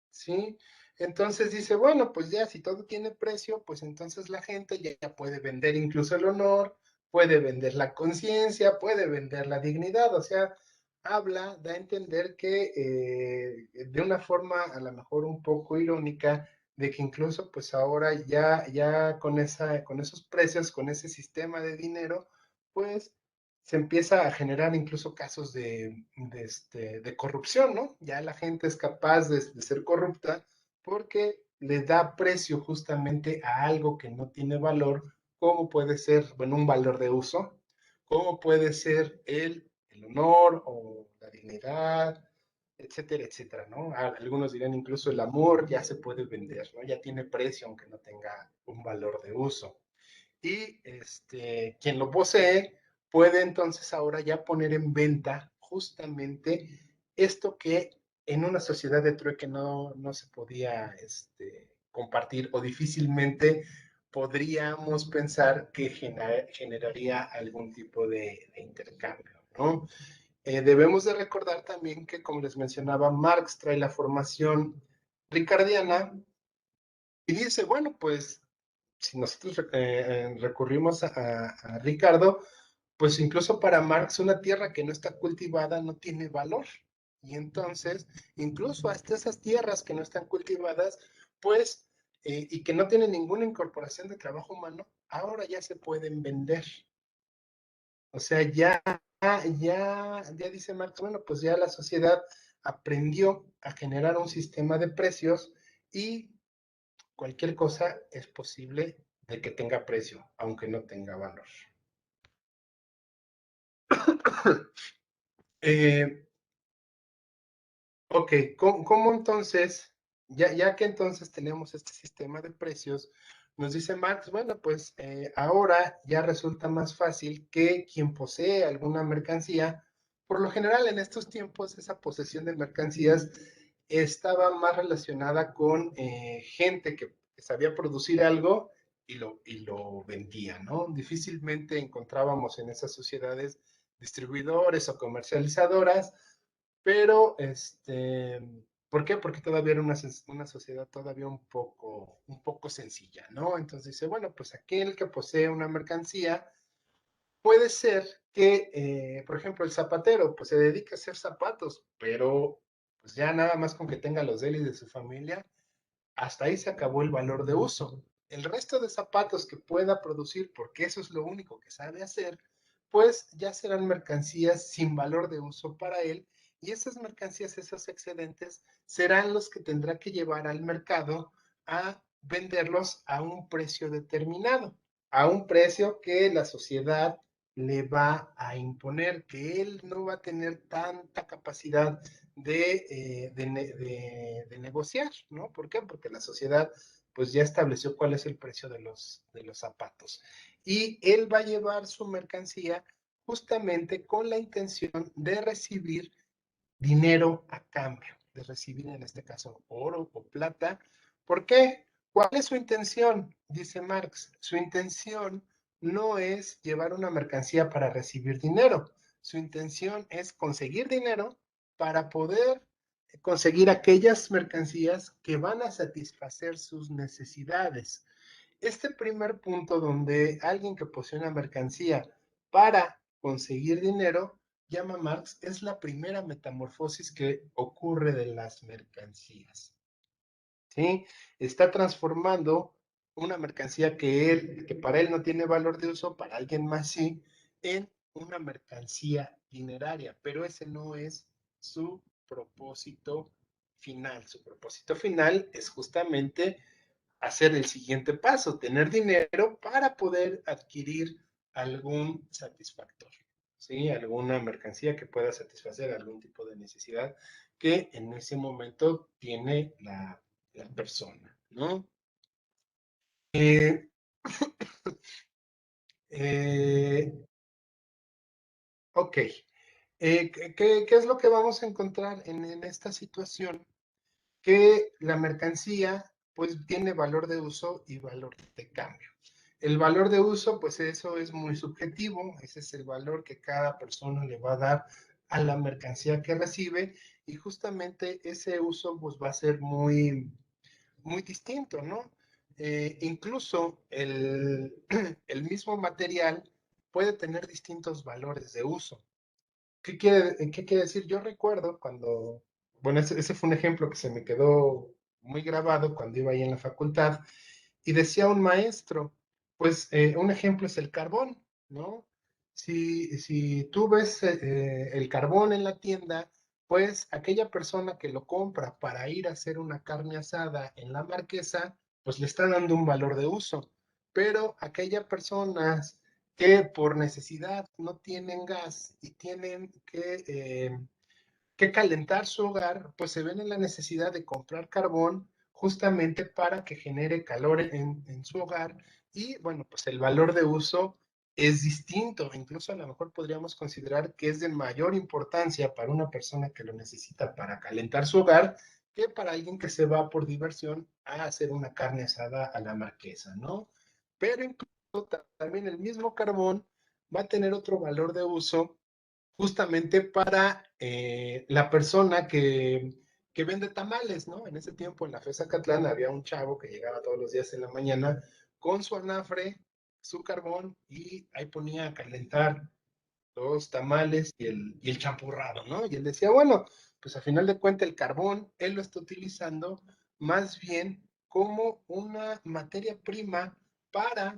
Speaker 1: ¿sí? Entonces dice, bueno, pues ya si todo tiene precio, pues entonces la gente ya puede vender incluso el honor, puede vender la conciencia, puede vender la dignidad, o sea, da a entender que de una forma a lo mejor un poco irónica, de que incluso pues ahora ya con esos precios, con ese sistema de dinero, pues se empieza a generar incluso casos de corrupción, ¿no? Ya la gente es capaz de ser corrupta porque le da precio justamente a algo que no tiene valor, como puede ser, bueno, un valor de uso, como puede ser el honor o la dignidad, etcétera, etcétera, ¿no? Algunos dirán incluso el amor ya se puede vender, ¿no? Ya tiene precio aunque no tenga un valor de uso. Y quien lo posee puede entonces ahora ya poner en venta justamente esto que en una sociedad de trueque no se podía compartir o difícilmente podríamos pensar que generaría algún tipo de intercambio, ¿no? Debemos de recordar también que, como les mencionaba, Marx trae la formación ricardiana y dice, bueno, pues si nosotros recurrimos a Ricardo, pues incluso para Marx una tierra que no está cultivada no tiene valor. Y entonces, incluso hasta esas tierras que no están cultivadas, pues, y que no tienen ninguna incorporación de trabajo humano, ahora ya se pueden vender. O sea, ya dice Marx, bueno, pues ya la sociedad aprendió a generar un sistema de precios y cualquier cosa es posible de que tenga precio, aunque no tenga valor. eh, ok, ¿cómo entonces, ya que entonces tenemos este sistema de precios, nos dice Marx, bueno, pues ahora ya resulta más fácil que quien posee alguna mercancía, por lo general en estos tiempos esa posesión de mercancías estaba más relacionada con gente que sabía producir algo y lo vendía, ¿no? Difícilmente encontrábamos en esas sociedades distribuidores o comercializadoras, pero ¿por qué? Porque todavía era una sociedad todavía un poco sencilla, ¿no? Entonces dice, bueno, pues aquel que posee una mercancía puede ser que, por ejemplo, el zapatero, pues se dedica a hacer zapatos, pero pues ya nada más con que tenga los de él y de su familia, hasta ahí se acabó el valor de uso. El resto de zapatos que pueda producir, porque eso es lo único que sabe hacer, pues ya serán mercancías sin valor de uso para él y esas mercancías, esos excedentes, serán los que tendrá que llevar al mercado a venderlos a un precio determinado, a un precio que la sociedad le va a imponer, que él no va a tener tanta capacidad de negociar, ¿no? ¿Por qué? Porque la sociedad pues ya estableció cuál es el precio de los zapatos. Y él va a llevar su mercancía justamente con la intención de recibir dinero a cambio, de recibir en este caso oro o plata. ¿Por qué? ¿Cuál es su intención? Dice Marx, su intención no es llevar una mercancía para recibir dinero, su intención es conseguir dinero para poder conseguir aquellas mercancías que van a satisfacer sus necesidades. Este primer punto donde alguien que posee una mercancía para conseguir dinero, llama Marx, es la primera metamorfosis que ocurre de las mercancías. ¿Sí? Está transformando una mercancía que para él no tiene valor de uso, para alguien más sí, en una mercancía dineraria, pero ese no es su propósito final. Su propósito final es justamente hacer el siguiente paso, tener dinero para poder adquirir algún satisfactor, ¿sí? Alguna mercancía que pueda satisfacer algún tipo de necesidad que en ese momento tiene la persona, ¿no? Eh, eh, ok. ¿Qué es lo que vamos a encontrar en esta situación? Que la mercancía pues tiene valor de uso y valor de cambio. El valor de uso, pues eso es muy subjetivo, ese es el valor que cada persona le va a dar a la mercancía que recibe y justamente ese uso pues va a ser muy, muy distinto, ¿no? Incluso el mismo material puede tener distintos valores de uso. ¿Qué quiere decir? Yo recuerdo cuando, bueno, ese fue un ejemplo que se me quedó muy grabado cuando iba ahí en la facultad, y decía un maestro, pues un ejemplo es el carbón, ¿no? Si tú ves el carbón en la tienda, pues aquella persona que lo compra para ir a hacer una carne asada en la Marquesa, pues le está dando un valor de uso, pero aquellas personas que por necesidad no tienen gas y tienen que calentar su hogar, pues se ven en la necesidad de comprar carbón justamente para que genere calor en su hogar y bueno, pues el valor de uso es distinto, incluso a lo mejor podríamos considerar que es de mayor importancia para una persona que lo necesita para calentar su hogar que para alguien que se va por diversión a hacer una carne asada a la marquesa, ¿no? Pero incluso también el mismo carbón va a tener otro valor de uso justamente para la persona que vende tamales, ¿no? En ese tiempo en la FES Zacatlán había un chavo que llegaba todos los días en la mañana con su anafre, su carbón y ahí ponía a calentar los tamales y el champurrado, ¿no? Y él decía, bueno, pues a final de cuentas el carbón él lo está utilizando más bien como una materia prima para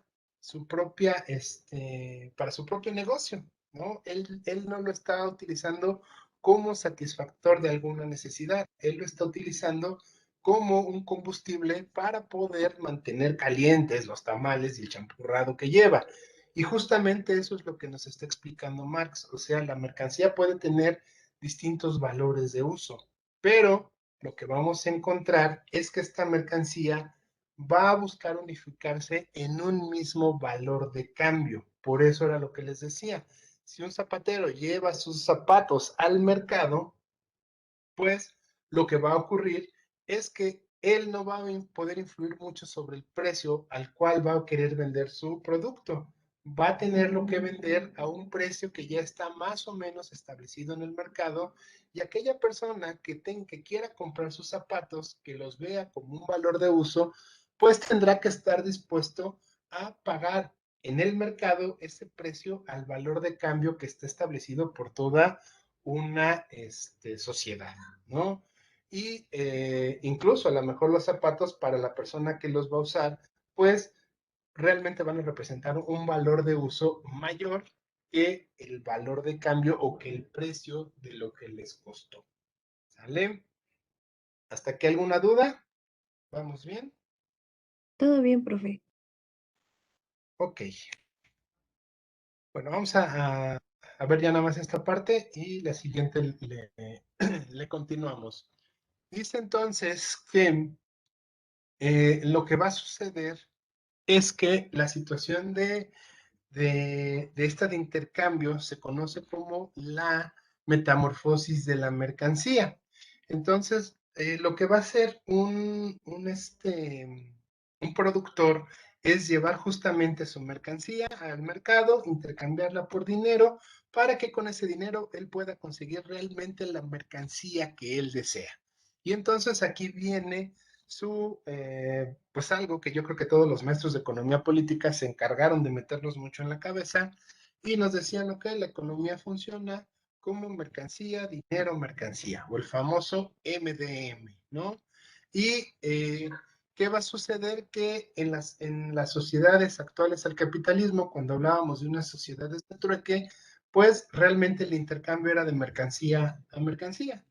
Speaker 1: para su propio negocio, ¿no? Él no lo está utilizando como satisfactor de alguna necesidad, él lo está utilizando como un combustible para poder mantener calientes los tamales y el champurrado que lleva. Y justamente eso es lo que nos está explicando Marx. O sea, la mercancía puede tener distintos valores de uso, pero lo que vamos a encontrar es que esta mercancía va a buscar unificarse en un mismo valor de cambio. Por eso era lo que les decía. Si un zapatero lleva sus zapatos al mercado, pues lo que va a ocurrir es que él no va a poder influir mucho sobre el precio al cual va a querer vender su producto. Va a tenerlo que vender a un precio que ya está más o menos establecido en el mercado, y aquella persona que quiera comprar sus zapatos, que los vea como un valor de uso, pues tendrá que estar dispuesto a pagar en el mercado ese precio al valor de cambio que está establecido por toda una sociedad, ¿no? Y incluso a lo mejor los zapatos para la persona que los va a usar, pues realmente van a representar un valor de uso mayor que el valor de cambio o que el precio de lo que les costó. ¿Sale? ¿Hasta aquí alguna duda? ¿Vamos bien?
Speaker 3: Todo bien, profe.
Speaker 1: Ok. Bueno, vamos a ver ya nada más esta parte y la siguiente le continuamos. Dice entonces que lo que va a suceder es que la situación de esta de intercambio se conoce como la metamorfosis de la mercancía. Entonces, lo que va a hacer un productor es llevar justamente su mercancía al mercado, intercambiarla por dinero, para que con ese dinero él pueda conseguir realmente la mercancía que él desea. Y entonces aquí viene pues algo que yo creo que todos los maestros de economía política se encargaron de meternos mucho en la cabeza, y nos decían, ok, la economía funciona como mercancía, dinero, mercancía, o el famoso MDM, ¿no? Y ¿qué va a suceder? Que en las sociedades actuales al capitalismo, cuando hablábamos de unas sociedades de trueque, pues realmente el intercambio era de mercancía a mercancía.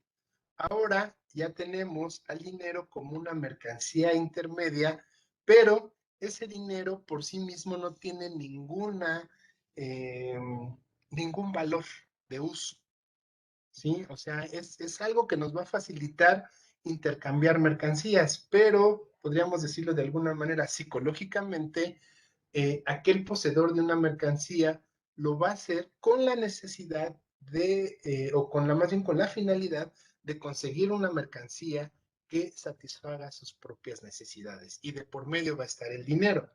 Speaker 1: Ahora ya tenemos al dinero como una mercancía intermedia, pero ese dinero por sí mismo no tiene eh, ningún valor de uso, ¿sí? O sea, es algo que nos va a facilitar intercambiar mercancías, pero podríamos decirlo de alguna manera psicológicamente, aquel poseedor de una mercancía lo va a hacer con la necesidad o con más bien con la finalidad de conseguir una mercancía que satisfaga sus propias necesidades. Y de por medio va a estar el dinero.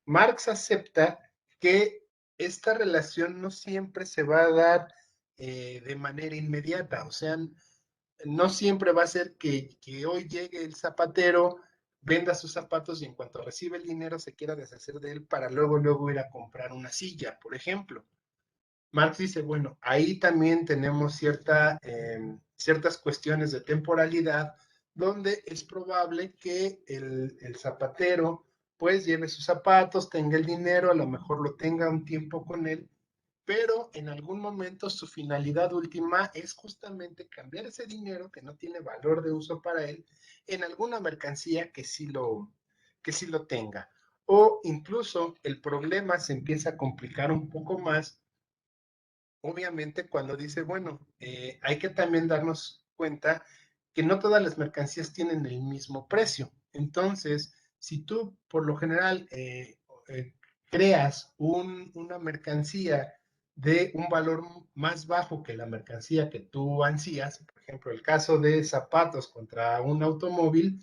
Speaker 1: Marx acepta que esta relación no siempre se va a dar de manera inmediata, o sea, no siempre va a ser que hoy llegue el zapatero, venda sus zapatos y en cuanto recibe el dinero se quiera deshacer de él para luego ir a comprar una silla, por ejemplo. Marx dice, bueno, ahí también tenemos ciertas cuestiones de temporalidad donde es probable que el zapatero pues lleve sus zapatos, tenga el dinero, a lo mejor lo tenga un tiempo con él, pero en algún momento su finalidad última es justamente cambiar ese dinero que no tiene valor de uso para él en alguna mercancía que sí lo tenga. O incluso el problema se empieza a complicar un poco más, obviamente, cuando dice, bueno, hay que también darnos cuenta que no todas las mercancías tienen el mismo precio. Entonces, si tú por lo general eh, creas una mercancía de un valor más bajo que la mercancía que tú ansías, por ejemplo, el caso de zapatos contra un automóvil,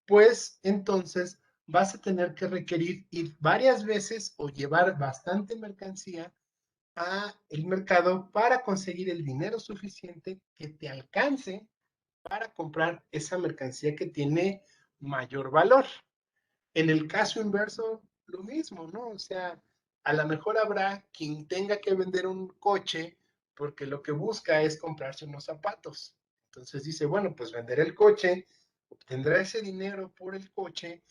Speaker 1: pues entonces vas a tener que requerir ir varias veces o llevar bastante mercancía a el mercado para conseguir el dinero suficiente que te alcance para comprar esa mercancía que tiene mayor valor. En el caso inverso, lo mismo, ¿no? O sea, a lo mejor habrá quien tenga que vender un coche porque lo que busca es comprarse unos zapatos. Entonces dice, bueno, pues venderé el coche, obtendrá ese dinero por el coche,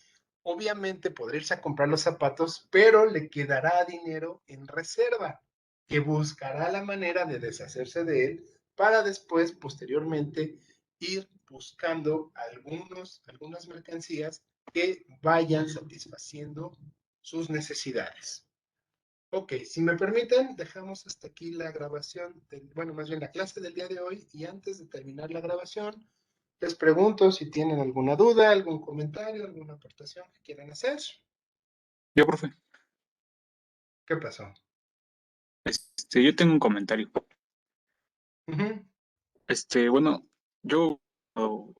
Speaker 1: obviamente podrá irse a comprar los zapatos, pero le quedará dinero en reserva, que buscará la manera de deshacerse de él para después, posteriormente, ir buscando algunas mercancías que vayan satisfaciendo sus necesidades. Ok, si me permiten, dejamos hasta aquí la grabación, bueno, más bien la clase del día de hoy, y antes de terminar la grabación, les pregunto si tienen alguna duda, algún comentario, alguna aportación que quieran hacer.
Speaker 2: Yo, profe,
Speaker 1: ¿Qué pasó?
Speaker 2: yo tengo un comentario.
Speaker 1: Ujú.
Speaker 2: Bueno, yo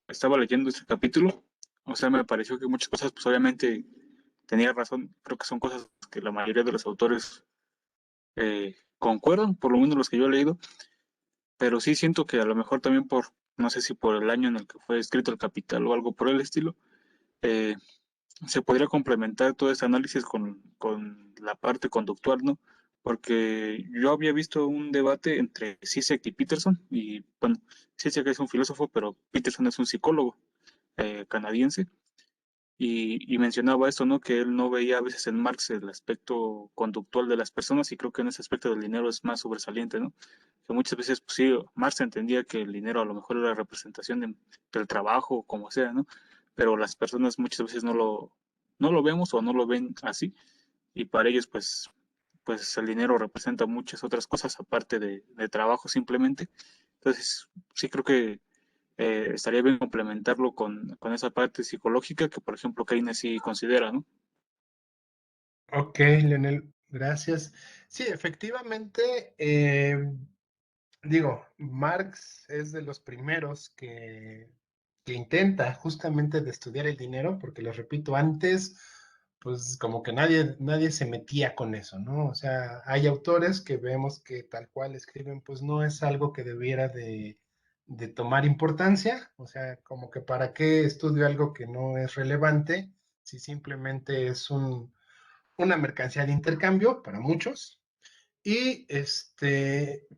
Speaker 2: estaba leyendo este capítulo, O sea, me pareció que muchas cosas, pues obviamente tenía razón. Creo que son cosas que la mayoría de los autores concuerdan, por lo menos los que yo he leído, pero sí siento que a lo mejor también no sé si por el año en el que fue escrito El Capital o algo por el estilo, eh, se podría complementar todo ese análisis con la parte conductual, ¿no? Porque yo había visto un debate entre Zizek y Peterson, y bueno, Zizek es un filósofo, pero Peterson es un psicólogo canadiense, y mencionaba esto, ¿no? Que él no veía a veces en Marx el aspecto conductual de las personas, y creo que en ese aspecto del dinero es más sobresaliente, ¿no? Que muchas veces, pues sí, Marx entendía que el dinero a lo mejor era representación del trabajo, como sea, ¿no? Pero las personas muchas veces no lo vemos o no lo ven así, y para ellos, pues el dinero representa muchas otras cosas aparte de trabajo simplemente. Entonces, sí creo que estaría bien complementarlo con esa parte psicológica que, por ejemplo, Keynes sí considera, ¿no?
Speaker 1: Ok, Leonel, gracias. Sí, efectivamente, digo, Marx es de los primeros que intenta justamente de estudiar el dinero, porque les repito, antes, pues como que nadie se metía con eso, ¿no? O sea, hay autores que vemos que tal cual escriben, pues no es algo que debiera de tomar importancia, o sea, como que para qué estudio algo que no es relevante, si simplemente es una mercancía de intercambio para muchos. Y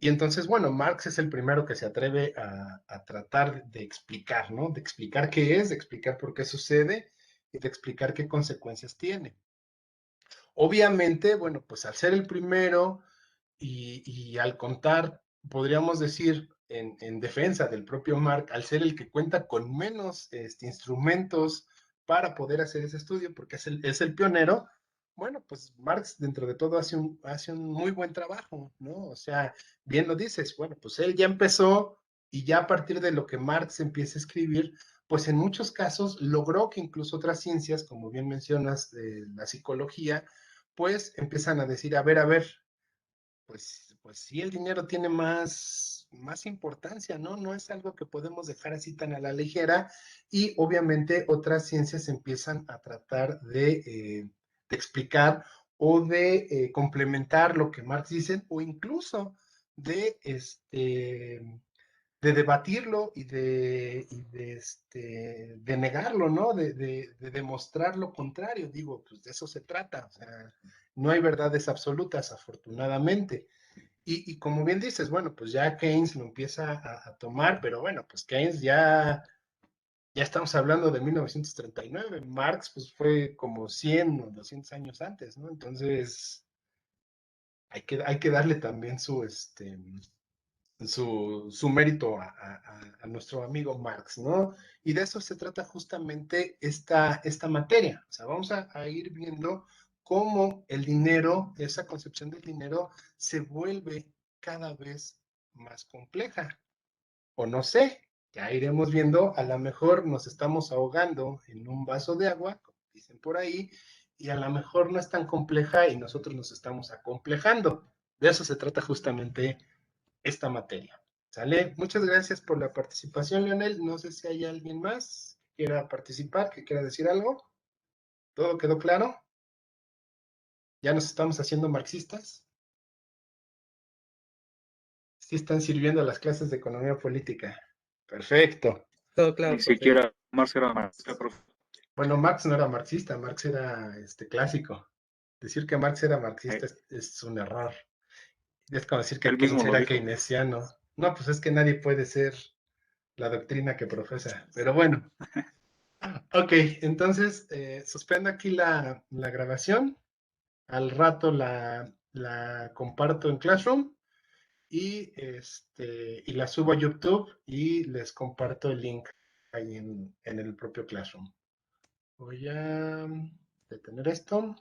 Speaker 1: entonces, bueno, Marx es el primero que se atreve a tratar de explicar, ¿no? De explicar qué es, de explicar por qué sucede y de explicar qué consecuencias tiene. Obviamente, bueno, pues al ser el primero y al contar, podríamos decir, en defensa del propio Marx, al ser el que cuenta con menos instrumentos para poder hacer ese estudio, porque es el pionero, bueno, pues Marx dentro de todo hace un muy buen trabajo, ¿no? O sea, bien lo dices, bueno, pues él ya empezó y ya a partir de lo que Marx empieza a escribir, pues en muchos casos logró que incluso otras ciencias, como bien mencionas, de la psicología, pues empiezan a decir, a ver, pues sí, el dinero tiene más importancia, ¿no? No es algo que podemos dejar así tan a la ligera y obviamente otras ciencias empiezan a tratar de explicar o de complementar lo que Marx dice o incluso de, de debatirlo de negarlo, ¿no? De demostrar lo contrario. Digo, pues de eso se trata. O sea, no hay verdades absolutas, afortunadamente. Y como bien dices, bueno, pues ya Keynes lo empieza a tomar, pero bueno, pues Keynes ya estamos hablando de 1939. Marx pues fue como 100 o 200 años antes, ¿no? Entonces hay que darle también su mérito a nuestro amigo Marx, ¿no? Y de eso se trata justamente esta materia. O sea, vamos a ir viendo cómo el dinero, esa concepción del dinero, se vuelve cada vez más compleja. O no sé, ya iremos viendo, a lo mejor nos estamos ahogando en un vaso de agua, como dicen por ahí, y a lo mejor no es tan compleja y nosotros nos estamos acomplejando. De eso se trata justamente esta materia. ¿Sale? Muchas gracias por la participación, Leonel. No sé si hay alguien más que quiera participar, que quiera decir algo. ¿Todo quedó claro? ¿Ya nos estamos haciendo marxistas? Sí están sirviendo las clases de economía política. Perfecto.
Speaker 4: Todo
Speaker 2: Ni
Speaker 4: claro, profe.
Speaker 2: siquiera Marx era marxista, profe.
Speaker 1: Bueno, Marx no era marxista, Marx era clásico. Decir que Marx era marxista es un error. Es como decir que
Speaker 2: Él mismo
Speaker 1: Keynes
Speaker 2: lo
Speaker 1: era
Speaker 2: dijo.
Speaker 1: keynesiano. No, pues es que nadie puede ser la doctrina que profesa. Pero bueno, ok, entonces suspendo aquí la grabación. Al rato la comparto en Classroom y la subo a YouTube y les comparto el link ahí en el propio Classroom. Voy a detener esto.